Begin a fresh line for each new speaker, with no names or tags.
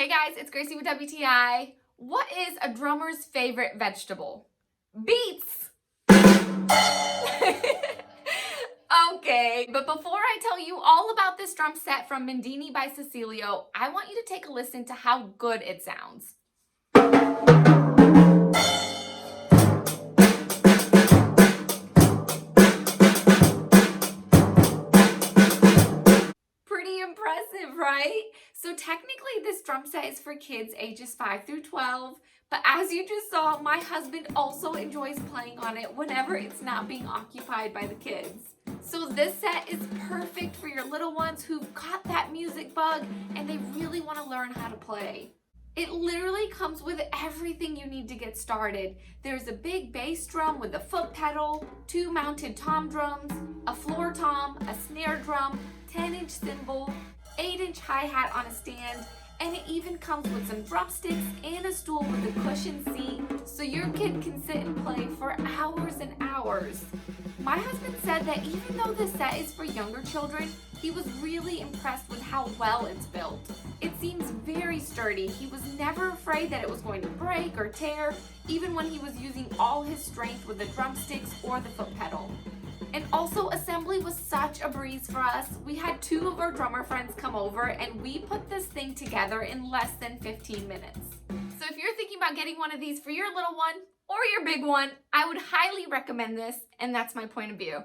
Hey guys, it's Gracie with WTI. What is a drummer's favorite vegetable? Beets! Okay, but before I tell you all about this drum set from Mendini by Cecilio, I want you to take a listen to how good it sounds. Pretty impressive, right? So technically this drum set is for kids ages 5 through 12, but as you just saw, my husband also enjoys playing on it whenever it's not being occupied by the kids. So this set is perfect for your little ones who've got that music bug and they really want to learn how to play. It literally comes with everything you need to get started. There's a big bass drum with a foot pedal, 2 mounted tom drums, a floor tom, a snare drum, 10-inch cymbal, 8-inch hi-hat on a stand, and it even comes with some drumsticks and a stool with a cushioned seat so your kid can sit and play for hours and hours. My husband said that even though this set is for younger children, he was really impressed with how well it's built. It seems very sturdy. He was never afraid that it was going to break or tear, even when he was using all his strength with the drumsticks or the foot pedal. And also, assembly was such a breeze for us. We had 2 of our drummer friends come over and we put this thing together in less than 15 minutes. So if you're thinking about getting one of these for your little one or your big one, I would highly recommend this, and that's my point of view.